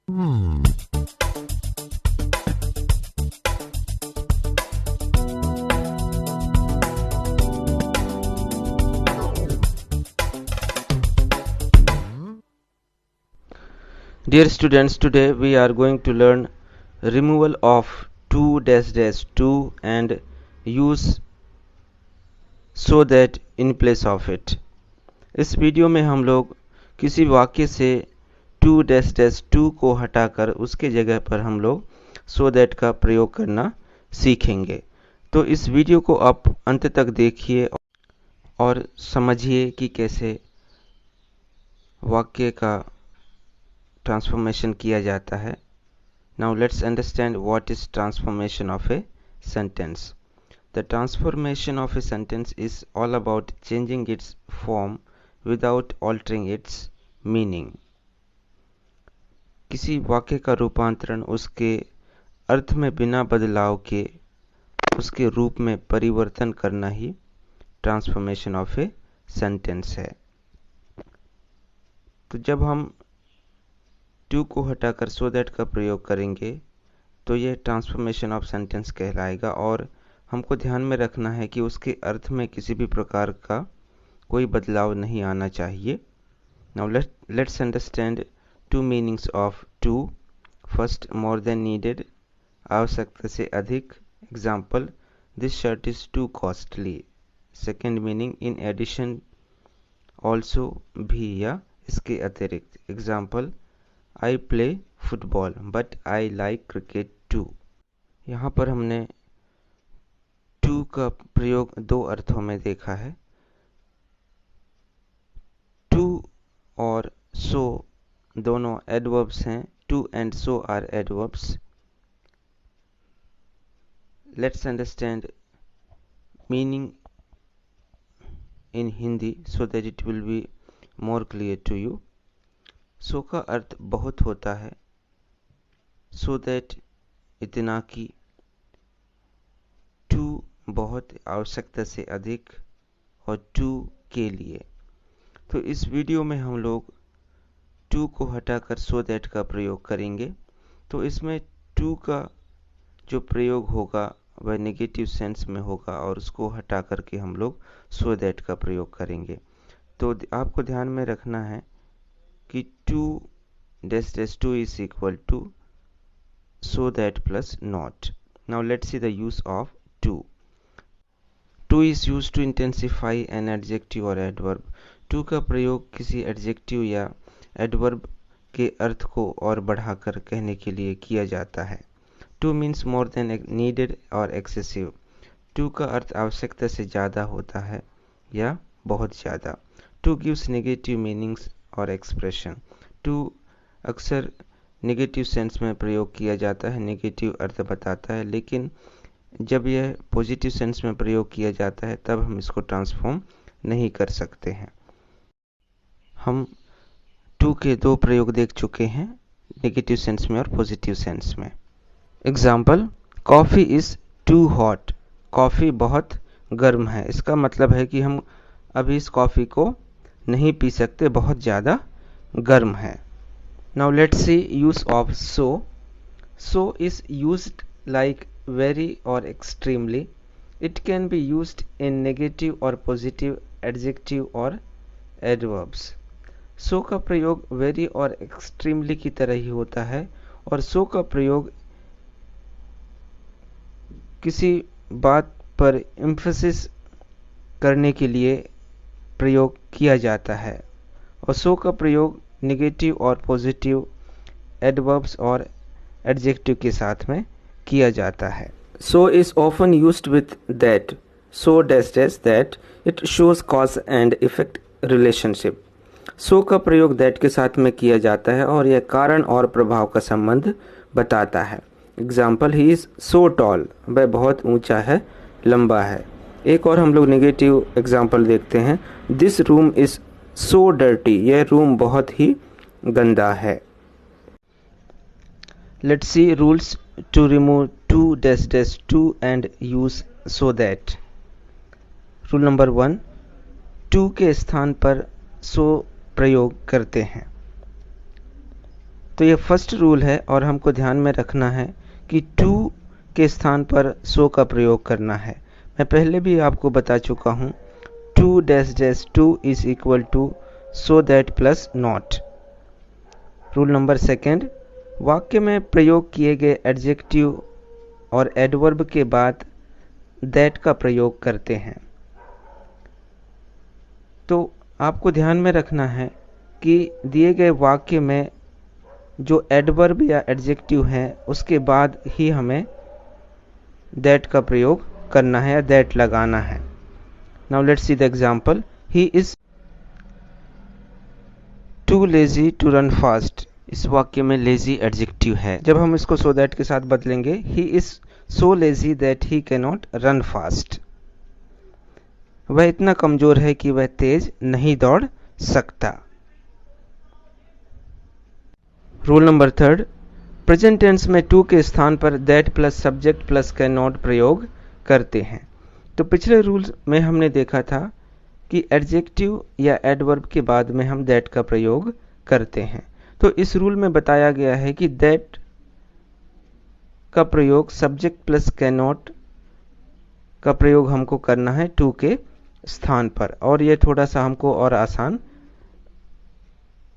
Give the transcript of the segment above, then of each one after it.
Dear students, today we are going to learn removal of 2 dash dash 2 and use so that in place of it. इस video में हम लोग किसी वाक्य से 2 dash dash 2 को हटाकर उसके जगह पर हम लोग so that का प्रयोग करना सीखेंगे। तो इस वीडियो को आप अंत तक देखिए और समझिए कि कैसे वाक्य का ट्रांसफॉर्मेशन किया जाता है। Now let's understand what is transformation of a sentence. The transformation of a sentence is all about changing its form without altering its meaning. किसी वाक्य का रूपांतरण उसके अर्थ में बिना बदलाव के उसके रूप में परिवर्तन करना ही ट्रांसफॉर्मेशन ऑफ ए सेंटेंस है। तो जब हम टू को हटाकर सो दैट का प्रयोग करेंगे तो यह ट्रांसफॉर्मेशन ऑफ सेंटेंस कहलाएगा और हमको ध्यान में रखना है कि उसके अर्थ में किसी भी प्रकार का कोई बदलाव नहीं आना चाहिए। Now let's understand two meanings of too. First, more than needed, आवश्यकता से अधिक। Example, this shirt is too costly. Second meaning, in addition, also, भी या इसके अतिरिक्त। Example, I play football but I like cricket too। यहाँ पर हमने to का प्रयोग दो अर्थों में देखा है। to और so दोनों adverbs हैं। to and so are adverbs। Let's understand meaning in Hindi so that it will be more clear to you। सो का अर्थ बहुत होता है, सो दैट इतना कि, टू बहुत, आवश्यकता से अधिक, और टू के लिए। तो इस वीडियो में हम लोग टू को हटाकर सो दैट का प्रयोग करेंगे। तो इसमें टू का जो प्रयोग होगा वह नेगेटिव सेंस में होगा और उसको हटा करके हम लोग सो दैट का प्रयोग करेंगे। तो आपको ध्यान में रखना है कि 2 dash dash 2 is equal to so that plus not. Now let's see the use of 2. 2 is used to intensify an adjective or adverb. 2 का प्रयोग किसी adjective या adverb के अर्थ को और बढ़ाकर कहने के लिए किया जाता है। 2 means more than needed or excessive. 2 का अर्थ आवश्यकता से ज़्यादा होता है या बहुत ज़्यादा। 2 gives negative meanings और एक्सप्रेशन। टू अक्सर नेगेटिव सेंस में प्रयोग किया जाता है, नेगेटिव अर्थ बताता है, लेकिन जब यह पॉजिटिव सेंस में प्रयोग किया जाता है तब हम इसको ट्रांसफॉर्म नहीं कर सकते हैं। हम टू के दो प्रयोग देख चुके हैं, नेगेटिव सेंस में और पॉजिटिव सेंस में। Example, coffee is too hot. Coffee बहुत गर्म है। इसका मतलब है कि हम अभी इस कॉफ़ी को नहीं पी सकते, बहुत ज़्यादा गर्म है। Now let's see use of so. So is used like very और extremely. It can be used in negative और पॉजिटिव एडजेक्टिव और एडवर्ब्स। सो का प्रयोग वेरी और एक्सट्रीमली की तरह ही होता है और सो का प्रयोग किसी बात पर एम्फेसिस करने के लिए प्रयोग किया जाता है और सो का प्रयोग नेगेटिव और पॉजिटिव एडवर्ब्स और एडजेक्टिव के साथ में किया जाता है। So is often used with that, so dash dash that, it shows cause and effect relationship. So का प्रयोग दैट के साथ में किया जाता है और यह कारण और प्रभाव का संबंध बताता है। Example, he is so tall, वह बहुत ऊंचा है, लंबा है। एक और हम लोग नेगेटिव एग्जाम्पल देखते हैं, this room is so dirty, यह रूम बहुत ही गंदा है। Let's see rules to remove 2 dash dash 2 and use so that। Rule number 1, 2 के स्थान पर so प्रयोग करते हैं। तो ये फर्स्ट रूल है और हमको ध्यान में रखना है कि टू के स्थान पर सो का प्रयोग करना है। मैं पहले भी आपको बता चुका हूँ, two dash dash two is equal to so that plus not. Rule number second, वाक्य में प्रयोग किए गए एडजेक्टिव और एडवर्ब के बाद दैट का प्रयोग करते हैं। तो आपको ध्यान में रखना है कि दिए गए वाक्य में जो एडवर्ब या एडजेक्टिव है उसके बाद ही हमें दैट का प्रयोग करना है या दैट लगाना है। Now let's see the example. He is too lazy to run fast. इस वाक्य में लेजी एडजेक्टिव है। जब हम इसको सो दैट के साथ बदलेंगे, ही is so lazy that he can not run fast. वह इतना कमजोर है कि वह तेज नहीं दौड़ सकता। Rule number third, present tense में टू के स्थान पर that plus subject plus can not प्रयोग करते हैं। तो पिछले रूल में हमने देखा था कि एडजेक्टिव या एडवर्ब के बाद में हम दैट का प्रयोग करते हैं। तो इस रूल में बताया गया है कि दैट का प्रयोग सब्जेक्ट प्लस कैन नॉट का प्रयोग हमको करना है टू के स्थान पर, और ये थोड़ा सा हमको और आसान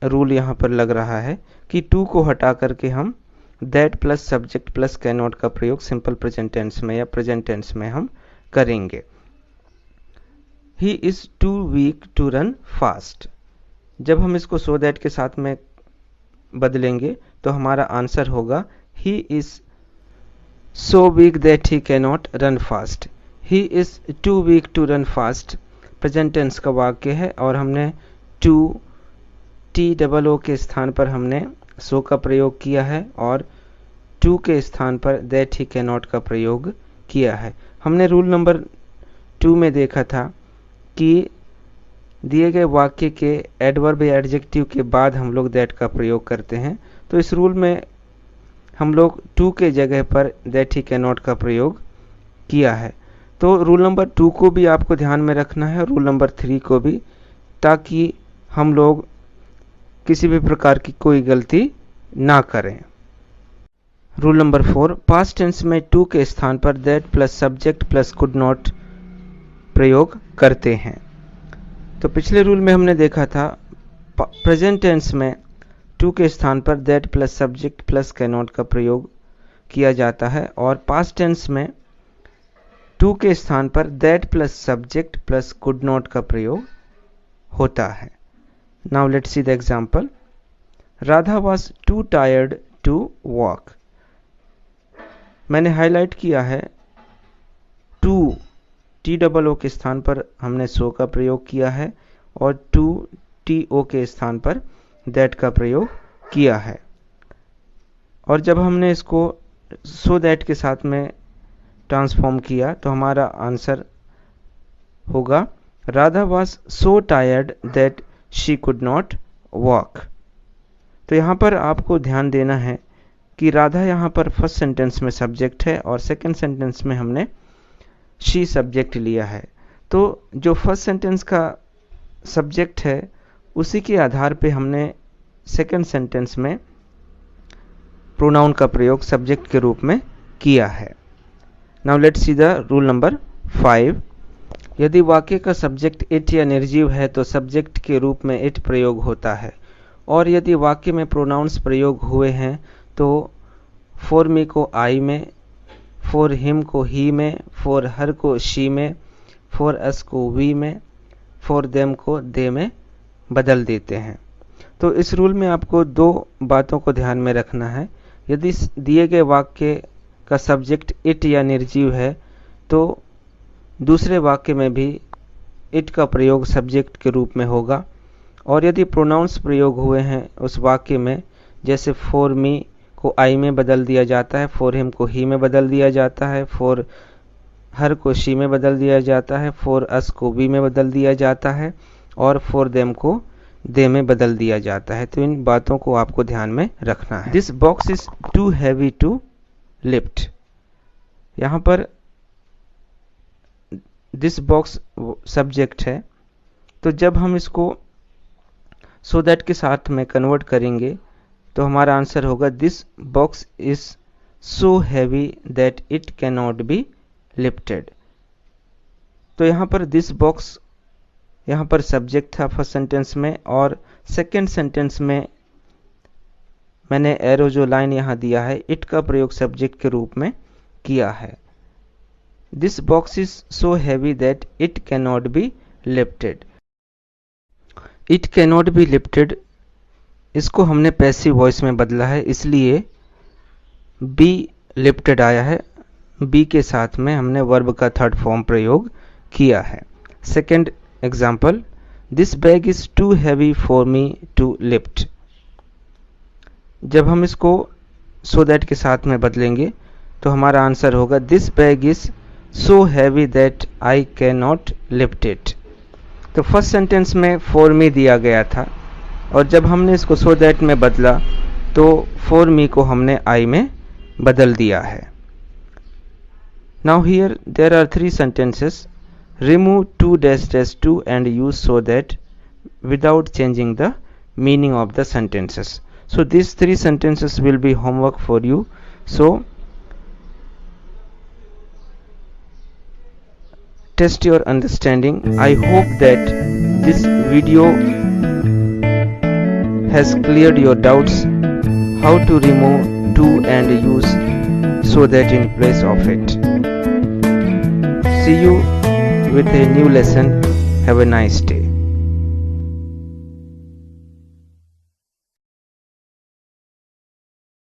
रूल यहाँ पर लग रहा है कि टू को हटा करके हम that plus subject plus can not का प्रयोग सिंपल प्रेजेंट टेंस में या प्रेजेंट टेंस में हम करेंगे। He is too weak to run fast. जब हम इसको सो दैट के साथ में बदलेंगे तो हमारा आंसर होगा he is so weak that he can not run fast. He is too weak to run fast present tense का वाक्य है और हमने टू टी डबल ओ के स्थान पर हमने सो का प्रयोग किया है और टू के स्थान पर दैट ही कैन नॉट का प्रयोग किया है। हमने रूल नंबर 2 में देखा था कि दिए गए वाक्य के एडवर्ब या एडजेक्टिव के बाद हम लोग दैट का प्रयोग करते हैं। तो इस रूल में हम लोग टू के जगह पर दैट ही कैन नॉट का प्रयोग किया है। तो रूल नंबर 2 को भी आपको ध्यान में रखना है, रूल नंबर 3 को भी, ताकि हम लोग किसी भी प्रकार की कोई गलती ना करें। रूल नंबर 4, पास्ट टेंस में टू के स्थान पर that plus subject plus could not प्रयोग करते हैं। तो पिछले रूल में हमने देखा था प्रेजेंट टेंस में टू के स्थान पर that plus subject plus can not का प्रयोग किया जाता है और पास्ट टेंस में टू के स्थान पर that plus subject plus could not का प्रयोग होता है। Now let's see the example. Radha was too tired to walk. मैंने हाईलाइट किया है टू टी डबल ओ के स्थान पर हमने सो का प्रयोग किया है और टू टी ओ के स्थान पर दैट का प्रयोग किया है। और जब हमने इसको सो दैट के साथ में ट्रांसफॉर्म किया तो हमारा आंसर होगा Radha was so tired that she could not walk. तो यहाँ पर आपको ध्यान देना है कि राधा यहाँ पर फर्स्ट सेंटेंस में सब्जेक्ट है और सेकंड सेंटेंस में हमने शी सब्जेक्ट लिया है। तो जो फर्स्ट सेंटेंस का सब्जेक्ट है उसी के आधार पे हमने सेकंड सेंटेंस में प्रोनाउन का प्रयोग सब्जेक्ट के रूप में किया है। Now let's see the rule number 5। यदि वाक्य का सब्जेक्ट इट या निर्जीव है तो सब्जेक्ट के रूप में इट प्रयोग होता है, और यदि वाक्य में प्रोनाउंस प्रयोग हुए हैं तो फॉर मी को आई में, फॉर हिम को ही में, फॉर हर को शी में, फॉर अस को वी में, फॉर देम को दे में बदल देते हैं। तो इस रूल में आपको दो बातों को ध्यान में रखना है। यदि दिए गए वाक्य का सब्जेक्ट इट या निर्जीव है तो दूसरे वाक्य में भी इट का प्रयोग सब्जेक्ट के रूप में होगा, और यदि प्रोनाउंस प्रयोग हुए हैं उस वाक्य में, जैसे फॉर मी को आई में बदल दिया जाता है, फॉर हिम को ही में बदल दिया जाता है, फॉर हर को शी में बदल दिया जाता है, फॉर अस को वी में बदल दिया जाता है और फॉर देम को दे में बदल दिया जाता है। तो इन बातों को आपको ध्यान में रखना है। This box is too heavy to lift. यहाँ पर दिस बॉक्स सब्जेक्ट है, तो जब हम इसको सो दैट के साथ में कन्वर्ट करेंगे तो हमारा आंसर होगा this box is so heavy that it can not be lifted. तो यहाँ पर दिस बॉक्स यहाँ पर सब्जेक्ट था फर्स्ट सेंटेंस में, और सेकंड सेंटेंस में मैंने एरो जो लाइन यहाँ दिया है इट का प्रयोग सब्जेक्ट के रूप में किया है। This box is so heavy that it can not be lifted. It can not be lifted, इसको हमने पैसिव वॉइस में बदला है, इसलिए बी लिफ्टेड आया है। बी के साथ में हमने वर्ब का थर्ड फॉर्म प्रयोग किया है। Second example, this bag is too heavy for me to lift. जब हम इसको सो दैट के साथ में बदलेंगे तो हमारा आंसर होगा this bag is so heavy that I can not lift it. तो फर्स्ट सेंटेंस में फॉर मी दिया गया था, और जब हमने इसको सो दैट में बदला तो फॉर मी को हमने आई में बदल दिया है। Now here there are 3 sentences. Remove -to and use so that without changing the meaning of the sentences. So these 3 sentences will be homework for you. So test your understanding. I hope that this video has cleared your doubts how to remove to and use so that in place of it. See you with a new lesson. Have a nice day.